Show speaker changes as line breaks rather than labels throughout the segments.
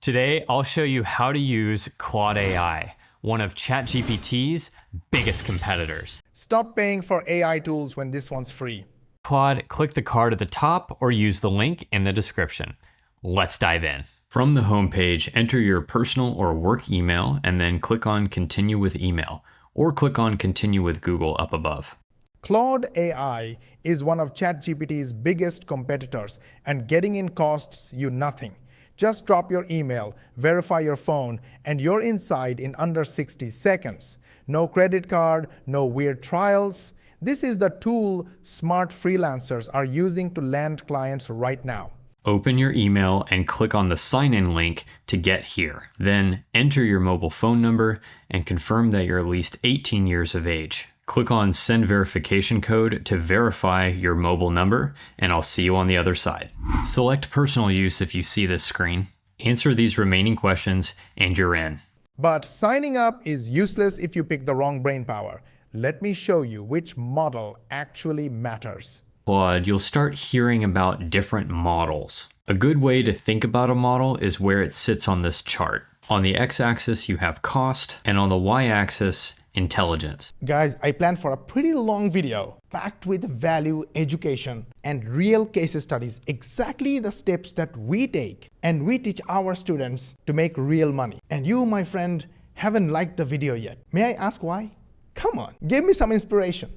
Today, I'll show you how to use Claude AI, one of ChatGPT's biggest competitors.
Stop paying for AI tools when this one's free.
Claude, click the card at the top or use the link in the description. Let's dive in. From the homepage, enter your personal or work email and then click on Continue with Email, or click on Continue with Google up above.
Claude AI is one of ChatGPT's biggest competitors, and getting in costs you nothing. Just drop your email, verify your phone, and you're inside in under 60 seconds. No credit card, no weird trials. This is the tool smart freelancers are using to land clients right now.
Open your email and click on the sign-in link to get here. Then enter your mobile phone number and confirm that you're at least 18 years of age. Click on Send Verification Code to verify your mobile number, and I'll see you on the other side. Select Personal Use if you see this screen. Answer these remaining questions, and you're in.
But signing up is useless if you pick the wrong brainpower. Let me show you which model actually matters.
Claude, you'll start hearing about different models. A good way to think about a model is where it sits on this chart. On the x-axis, you have cost, and on the y-axis, intelligence.
Guys, I planned for a pretty long video packed with value, education, and real case studies, exactly the steps that we take and we teach our students to make real money. And you, my friend, haven't liked the video yet. May I ask why? Come on, give me some inspiration.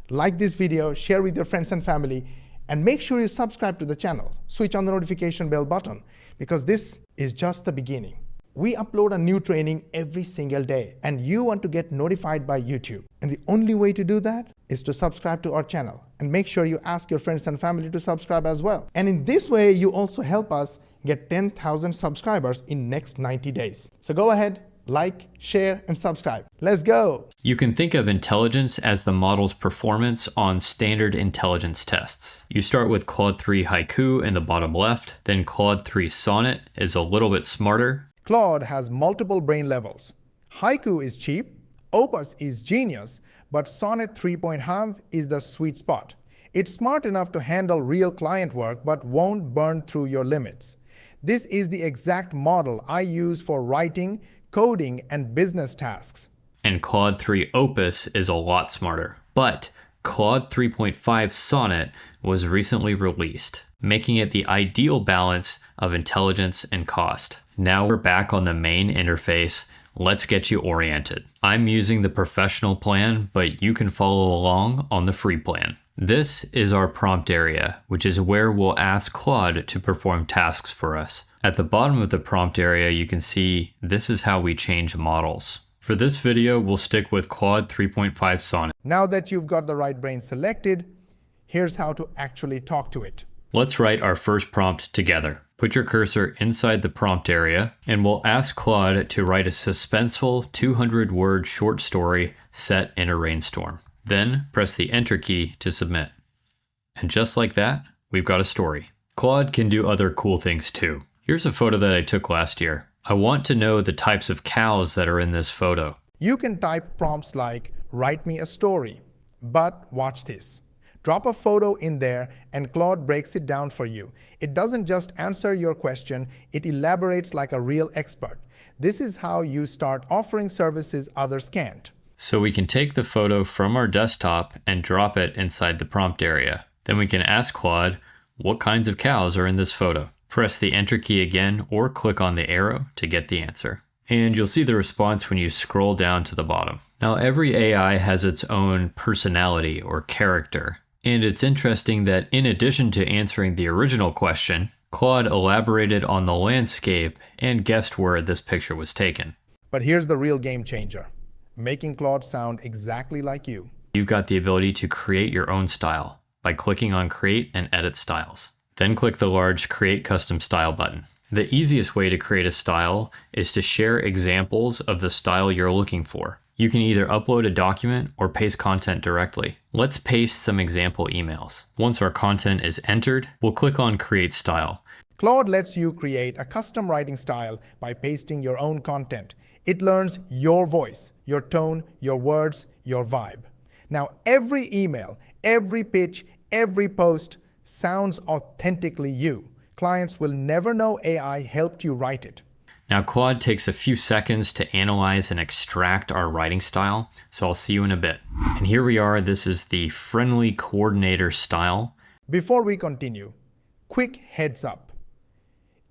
Like this video, share with your friends and family, and make sure you subscribe to the channel. Switch on the notification bell button, because this is just the beginning. We upload a new training every single day, and you want to get notified by YouTube. And the only way to do that is to subscribe to our channel, and make sure you ask your friends and family to subscribe as well. And in this way, you also help us get 10,000 subscribers in next 90 days. So go ahead, like, share, and subscribe. Let's go.
You can think of intelligence as the model's performance on standard intelligence tests. You start with Claude 3 Haiku in the bottom left, then Claude 3 Sonnet is a little bit smarter.
Claude has multiple brain levels. Haiku is cheap, Opus is genius, but Sonnet 3.5 is the sweet spot. It's smart enough to handle real client work, but won't burn through your limits. This is the exact model I use for writing, coding, and business tasks.
And Claude 3 Opus is a lot smarter. But Claude 3.5 Sonnet was recently released, making it the ideal balance of intelligence and cost. Now we're back on the main interface. Let's get you oriented. I'm using the professional plan, but you can follow along on the free plan. This is our prompt area, which is where we'll ask Claude to perform tasks for us. At the bottom of the prompt area, you can see this is how we change models. For this video, we'll stick with Claude 3.5 Sonnet.
Now that you've got the right brain selected, here's how to actually talk to it.
Let's write our first prompt together. Put your cursor inside the prompt area, and we'll ask Claude to write a suspenseful 200-word short story set in a rainstorm. Then press the Enter key to submit. And just like that, we've got a story. Claude can do other cool things too. Here's a photo that I took last year. I want to know the types of cows that are in this photo.
You can type prompts like, write me a story, but watch this. Drop a photo in there and Claude breaks it down for you. It doesn't just answer your question, it elaborates like a real expert. This is how you start offering services others can't.
So we can take the photo from our desktop and drop it inside the prompt area. Then we can ask Claude, what kinds of cows are in this photo? Press the Enter key again or click on the arrow to get the answer. And you'll see the response when you scroll down to the bottom. Now every AI has its own personality or character. And it's interesting that in addition to answering the original question, Claude elaborated on the landscape and guessed where this picture was taken.
But here's the real game changer, making Claude sound exactly like you.
You've got the ability to create your own style by clicking on Create and Edit Styles. Then click the large Create Custom Style button. The easiest way to create a style is to share examples of the style you're looking for. You can either upload a document or paste content directly. Let's paste some example emails. Once our content is entered, we'll click on Create Style.
Claude lets you create a custom writing style by pasting your own content. It learns your voice, your tone, your words, your vibe. Now, every email, every pitch, every post sounds authentically you. Clients will never know AI helped you write it.
Now Claude takes a few seconds to analyze and extract our writing style, so I'll see you in a bit. And here we are, this is the friendly coordinator style.
Before we continue, quick heads up.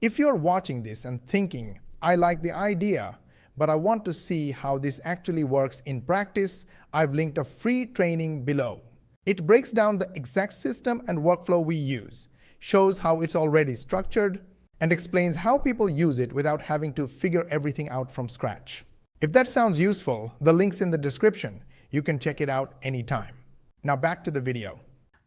If you're watching this and thinking, I like the idea, but I want to see how this actually works in practice, I've linked a free training below. It breaks down the exact system and workflow we use, shows how it's already structured, and explains how people use it without having to figure everything out from scratch. If that sounds useful, the link's in the description. You can check it out anytime. Now back to the video.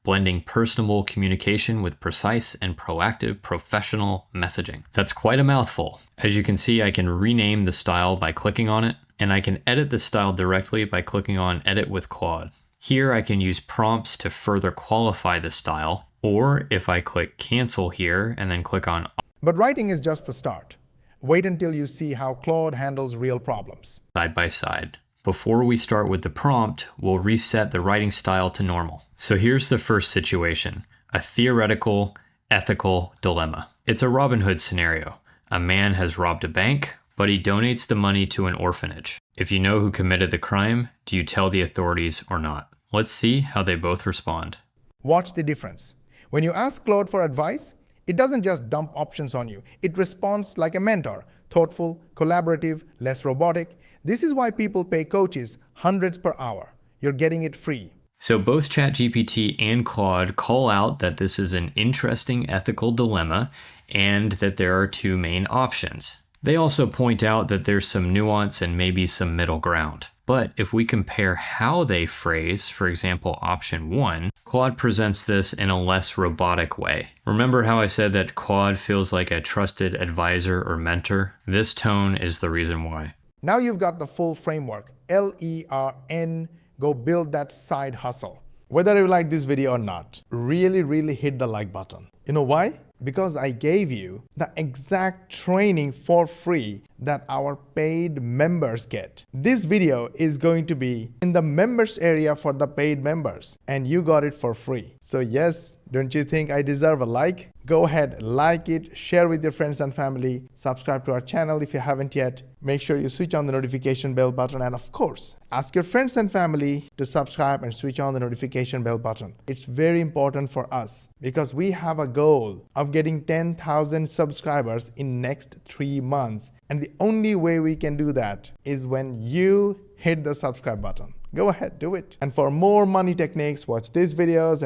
Blending personable communication with precise and proactive professional messaging. That's quite a mouthful. As you can see, I can rename the style by clicking on it, and I can edit the style directly by clicking on Edit with Claude. Here I can use prompts to further qualify the style, or if I click Cancel here and then click on
But writing is just the start. Wait until you see how Claude handles real problems.
Side by side. Before we start with the prompt, we'll reset the writing style to normal. So here's the first situation, a theoretical, ethical dilemma. It's a Robin Hood scenario. A man has robbed a bank, but he donates the money to an orphanage. If you know who committed the crime, do you tell the authorities or not? Let's see how they both respond.
Watch the difference. When you ask Claude for advice, it doesn't just dump options on you. It responds like a mentor, thoughtful, collaborative, less robotic. This is why people pay coaches hundreds per hour. You're getting it free.
So both ChatGPT and Claude call out that this is an interesting ethical dilemma and that there are two main options. They also point out that there's some nuance and maybe some middle ground. But if we compare how they phrase, for example, option 1, Claude presents this in a less robotic way. Remember how I said that Claude feels like a trusted advisor or mentor? This tone is the reason why.
Now you've got the full framework, LERN, go build that side hustle. Whether you like this video or not, really hit the like button. You know why? Because I gave you the exact training for free that our paid members get. This video is going to be in the members area for the paid members, and you got it for free. So yes, don't you think I deserve a like? Go ahead, like it, share with your friends and family, subscribe to our channel if you haven't yet. Make sure you switch on the notification bell button, and of course, ask your friends and family to subscribe and switch on the notification bell button. It's very important for us because we have a goal of getting 10,000 subscribers in next 3 months. And the only way we can do that is when you hit the subscribe button. Go ahead, do it. And for more money techniques, watch these videos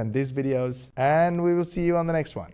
and we will see you on the next one.